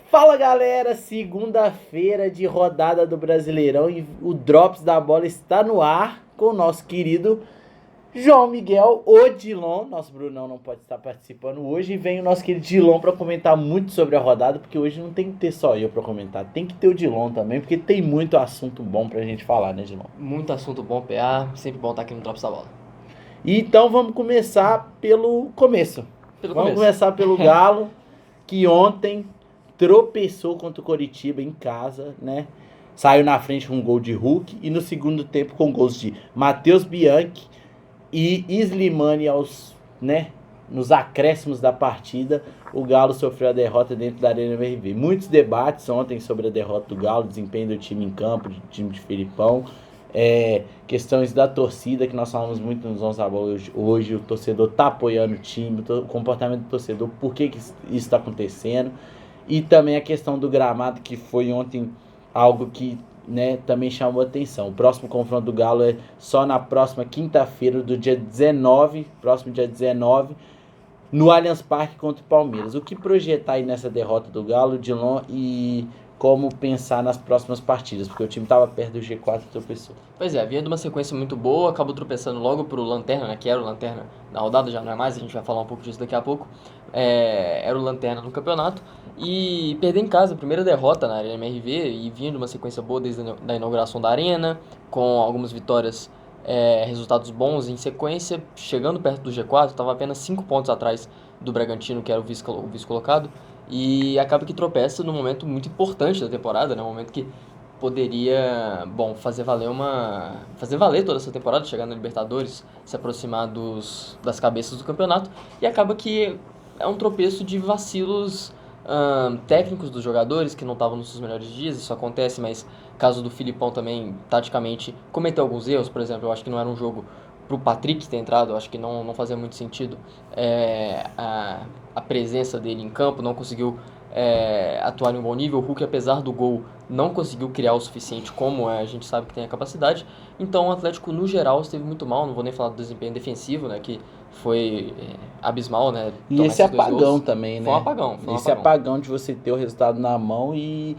Fala galera, segunda-feira de rodada do Brasileirão e o Drops da Bola está no ar com o nosso querido João Miguel Odilon. Nosso Brunão não pode estar participando hoje e vem o nosso querido Dilon para comentar muito sobre a rodada, porque hoje não tem que ter só eu para comentar, tem que ter o Dilon também, porque tem muito assunto bom pra gente falar, né, Dilon? Muito assunto bom, PA, sempre bom estar aqui no Drops da Bola. Então vamos começar pelo começo. Vamos começar pelo Galo, que ontem tropeçou contra o Coritiba em casa, né? Saiu na frente com um gol de Hulk e no segundo tempo com gols de Matheus Bianchi e Slimani nos acréscimos da partida. O Galo sofreu a derrota dentro da Arena MRV. Muitos debates ontem sobre a derrota do Galo, desempenho do time em campo, do time de Filipão, questões da torcida, que nós falamos muito nos 11 da Bola hoje. O torcedor tá apoiando o time, o comportamento do torcedor, por que isso está acontecendo. E também a questão do gramado, que foi ontem algo que, né, também chamou atenção. O próximo confronto do Galo é só na próxima quinta-feira, do dia 19, próximo dia 19, no Allianz Parque contra o Palmeiras. O que projetar aí nessa derrota do Galo, Dilon, e como pensar nas próximas partidas? Porque o time estava perto do G4 e tropeçou. Pois é, vinha de uma sequência muito boa, acabou tropeçando logo pro Lanterna, né, que era o Lanterna na rodada, já não é mais, a gente vai falar um pouco disso daqui a pouco. Era o Lanterna no campeonato e perder em casa, a primeira derrota na Arena MRV, e vinha de uma sequência boa desde a inauguração da Arena, com algumas vitórias, resultados bons em sequência, chegando perto do G4, estava apenas 5 pontos atrás do Bragantino, que era o vice-colocado, e acaba que tropeça num momento muito importante da temporada, né, um momento que poderia, fazer valer toda essa temporada, chegar na Libertadores, se aproximar das cabeças do campeonato, e acaba que é um tropeço de vacilos técnicos dos jogadores que não estavam nos seus melhores dias. Isso acontece, mas caso do Filipão também, taticamente, cometeu alguns erros. Por exemplo, eu acho que não era um jogo pro Patrick ter entrado, eu acho que não fazia muito sentido a presença dele em campo, não conseguiu atuar em um bom nível. O Hulk, apesar do gol, não conseguiu criar o suficiente, como a gente sabe que tem a capacidade. Então o Atlético, no geral, esteve muito mal. Não vou nem falar do desempenho defensivo, né, que foi abismal, né? E esse apagão também, né? Foi um apagão. Esse apagão de você ter o resultado na mão e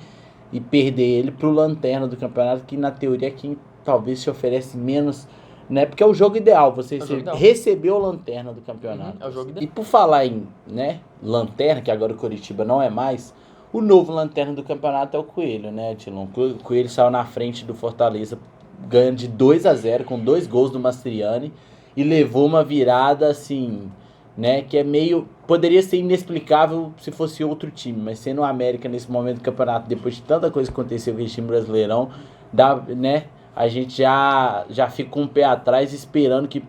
perder ele pro Lanterna do campeonato, que na teoria é quem talvez se oferece menos, né? Porque é o jogo ideal, você receber o Lanterna do campeonato. É o jogo ideal. E por falar em, né, Lanterna, que agora o Coritiba não é mais, o novo Lanterna do campeonato é o Coelho, né, Tilon? O Coelho saiu na frente do Fortaleza, ganhando de 2-0 com 2 gols do Mastriani, e levou uma virada assim, né, que é meio, poderia ser inexplicável se fosse outro time, mas sendo o América nesse momento do campeonato, depois de tanta coisa que aconteceu com esse time Brasileirão, né, a gente já fica com o pé atrás esperando que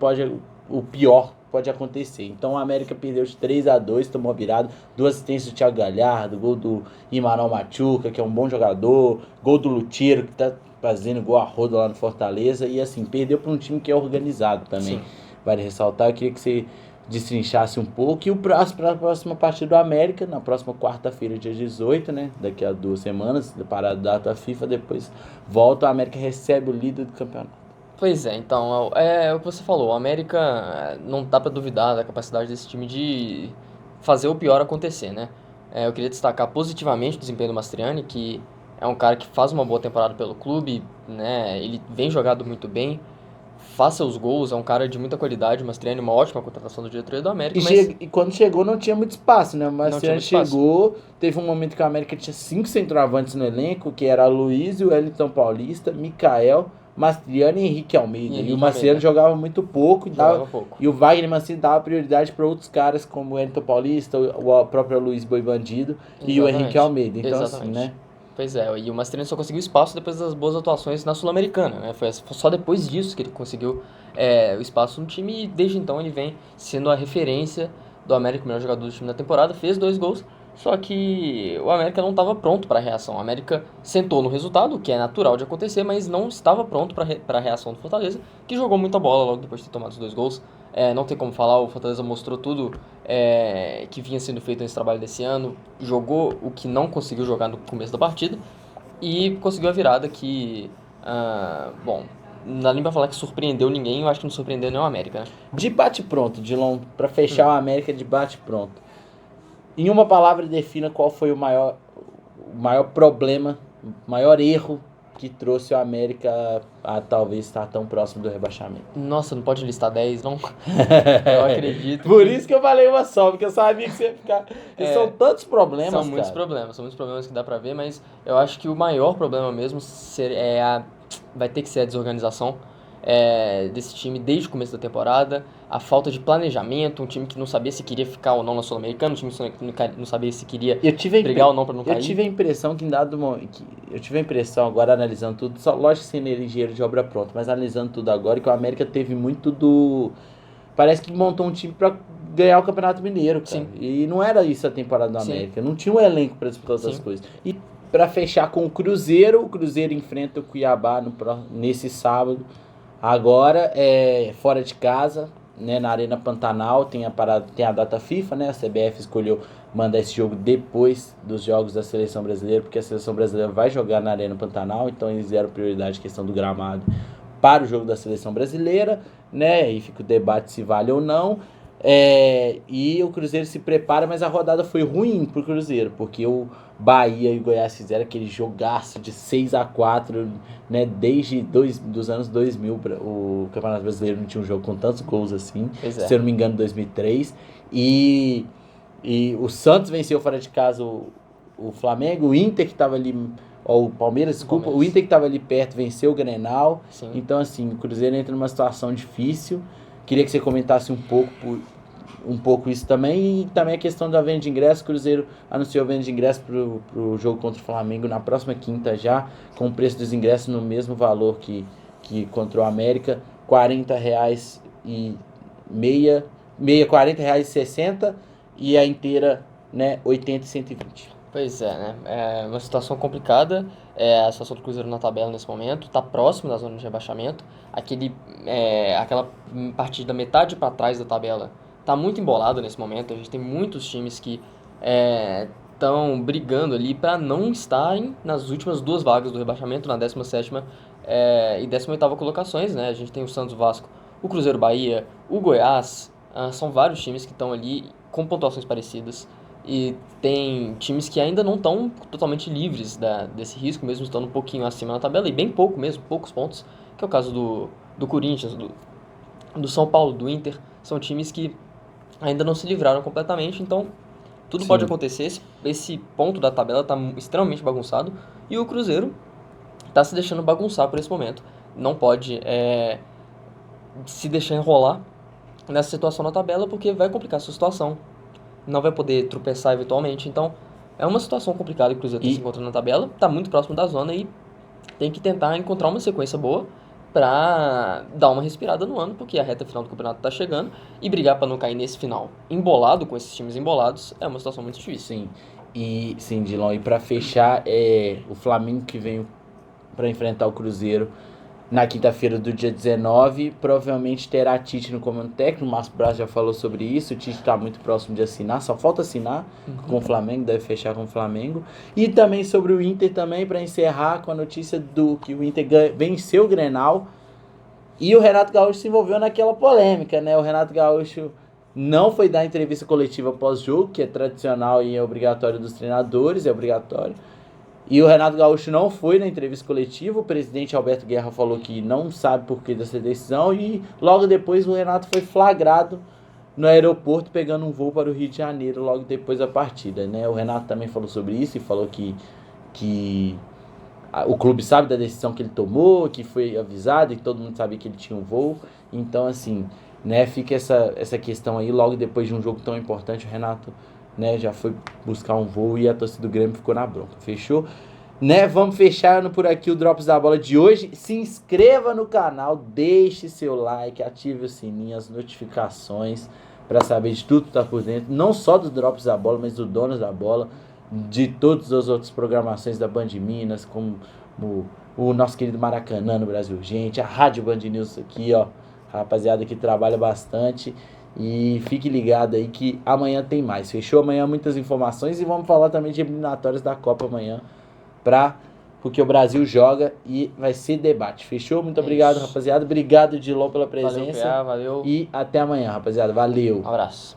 o pior pode acontecer. Então o América perdeu de 3-2, tomou virada, 2 assistências do Thiago Galhardo, gol do Imanol Machuca, que é um bom jogador, gol do Lutero, que tá fazendo gol a roda lá no Fortaleza, e assim, perdeu para um time que é organizado também. Sim. Vale ressaltar, eu queria que você destrinchasse um pouco. E para a próxima partida do América, na próxima quarta-feira, dia 18, né? Daqui a 2 semanas, para a data FIFA, depois volta, o América recebe o líder do campeonato. Pois é, então, é o que você falou, o América, não dá para duvidar da capacidade desse time de fazer o pior acontecer, né? Eu queria destacar positivamente o desempenho do Mastriani, que é um cara que faz uma boa temporada pelo clube, né? Ele vem jogado muito bem, faz seus gols, é um cara de muita qualidade. O Mastriani, uma ótima contratação do diretoria do América. E quando chegou não tinha muito espaço, né? O Mastriani chegou, teve um momento que o América tinha 5 centroavantes no elenco, que era Luiz, o Wellington Paulista, Mikael, Mastriani e Henrique Almeida. E o Mastriani jogava muito pouco, e o Wagner Mancini dava prioridade para outros caras, como o Wellington Paulista, o próprio Luiz Boi Bandido e o Henrique Almeida. Então, assim, né? Pois é, e o Mastriani só conseguiu espaço depois das boas atuações na Sul-Americana, né? Foi só depois disso que ele conseguiu o espaço no time, e desde então ele vem sendo a referência do América, o melhor jogador do time da temporada, fez 2 gols, só que o América não estava pronto para a reação. O América sentou no resultado, o que é natural de acontecer, mas não estava pronto para a reação do Fortaleza, que jogou muita bola logo depois de ter tomado os 2 gols. Não tem como falar, o Fortaleza mostrou tudo que vinha sendo feito nesse trabalho desse ano, jogou o que não conseguiu jogar no começo da partida e conseguiu a virada que, não dá nem pra falar que surpreendeu ninguém. Eu acho que não surpreendeu nem o América, né? De bate-pronto, Dilon, pra fechar o América de bate-pronto. Em uma palavra, defina qual foi o o maior problema, o maior erro que trouxe o América a talvez estar tão próximo do rebaixamento? Nossa, não pode listar 10, não? Eu acredito. Por isso que eu falei uma só, porque eu sabia que você ia ficar... São tantos problemas, São muitos problemas que dá pra ver, mas eu acho que o maior problema mesmo vai ter que ser a desorganização desse time desde o começo da temporada, a falta de planejamento, um time que não sabia se queria ficar ou não na Sul-Americana, um time que não sabia se queria brigar ou não pra não cair. Eu tive a impressão que em dado momento, agora analisando tudo, só lógico sem engenheiro de obra pronta, mas analisando tudo agora, que o América teve muito parece que montou um time pra ganhar o Campeonato Mineiro, cara. Sim. E não era isso a temporada do América, não tinha um elenco pra disputar outras coisas. E pra fechar com o Cruzeiro enfrenta o Cuiabá nesse sábado. Agora, fora de casa, né, na Arena Pantanal, tem a data FIFA, né? A CBF escolheu mandar esse jogo depois dos jogos da Seleção Brasileira, porque a Seleção Brasileira vai jogar na Arena Pantanal, então eles deram prioridade à questão do gramado para o jogo da Seleção Brasileira, né? E fica o debate se vale ou não. E o Cruzeiro se prepara, mas a rodada foi ruim pro Cruzeiro, porque o Bahia e o Goiás fizeram aquele jogaço de 6-4, né? Desde dos anos 2000, o Campeonato Brasileiro não tinha um jogo com tantos gols assim, se eu não me engano, 2003. E o Santos venceu fora de casa o Flamengo, o Inter que estava ali, o Palmeiras, desculpa, o Inter que estava ali perto venceu o Grenal. Sim. Então assim, o Cruzeiro entra numa situação difícil. Queria que você comentasse um pouco isso também, e também a questão da venda de ingressos. O Cruzeiro anunciou a venda de ingressos pro jogo contra o Flamengo na próxima quinta já, com o preço dos ingressos no mesmo valor que contra o América, R$40 e meia, R$40,60 e a inteira, né, 80 e 120. Pois é, né? É uma situação complicada. A situação do Cruzeiro na tabela nesse momento está próximo da zona de rebaixamento. Aquela partida metade para trás da tabela está muito embolada nesse momento. A gente tem muitos times que estão brigando ali para não estarem nas últimas duas vagas do rebaixamento, na 17ª e 18ª colocações, né? A gente tem o Santos, Vasco, o Cruzeiro, Bahia, o Goiás. São vários times que estão ali com pontuações parecidas. E tem times que ainda não estão totalmente livres desse risco, mesmo estando um pouquinho acima na tabela, e bem pouco mesmo, poucos pontos, que é o caso do Corinthians, do São Paulo, do Inter. São times que ainda não se livraram completamente, então tudo pode acontecer. Esse ponto da tabela está extremamente bagunçado, e o Cruzeiro está se deixando bagunçar por esse momento. Não pode se deixar enrolar nessa situação na tabela, porque vai complicar a sua situação. Não vai poder tropeçar eventualmente. Então, é uma situação complicada que o Cruzeiro está se encontrando na tabela. Está muito próximo da zona e tem que tentar encontrar uma sequência boa para dar uma respirada no ano, porque a reta final do campeonato está chegando, e brigar para não cair nesse final embolado, com esses times embolados, é uma situação muito difícil. Sim, Dilon. E para fechar, o Flamengo que vem para enfrentar o Cruzeiro na quinta-feira do dia 19, provavelmente terá Tite no comando técnico. O Márcio Braz já falou sobre isso. O Tite está muito próximo de assinar, só falta assinar com o Flamengo, deve fechar com o Flamengo. E também sobre o Inter também, para encerrar com a notícia que o Inter venceu o Grenal e o Renato Gaúcho se envolveu naquela polêmica, né? O Renato Gaúcho não foi dar entrevista coletiva pós-jogo, que é tradicional e é obrigatório dos treinadores, é obrigatório. E o Renato Gaúcho não foi na entrevista coletiva. O presidente Alberto Guerra falou que não sabe por que dessa decisão. E logo depois o Renato foi flagrado no aeroporto pegando um voo para o Rio de Janeiro logo depois da partida, né? O Renato também falou sobre isso e falou que o clube sabe da decisão que ele tomou, que foi avisado e que todo mundo sabia que ele tinha um voo. Então, assim, né, fica essa questão aí. Logo depois de um jogo tão importante, o Renato, né, já foi buscar um voo e a torcida do Grêmio ficou na bronca. Fechou? Né, vamos fechando por aqui o Drops da Bola de hoje. Se inscreva no canal, deixe seu like, ative o sininho, as notificações para saber de tudo que tá por dentro. Não só do Drops da Bola, mas do Donos da Bola, de todas as outras programações da Band Minas, como o nosso querido Maracanã no Brasil Gente, a Rádio Band News aqui, ó. A rapaziada que trabalha bastante. E fique ligado aí que amanhã tem mais. Fechou? Amanhã muitas informações e vamos falar também de eliminatórias da Copa amanhã, porque o Brasil joga e vai ser debate. Fechou? Muito obrigado, rapaziada. Obrigado, Dilon, pela presença. Valeu. E até amanhã, rapaziada. Valeu. Um abraço.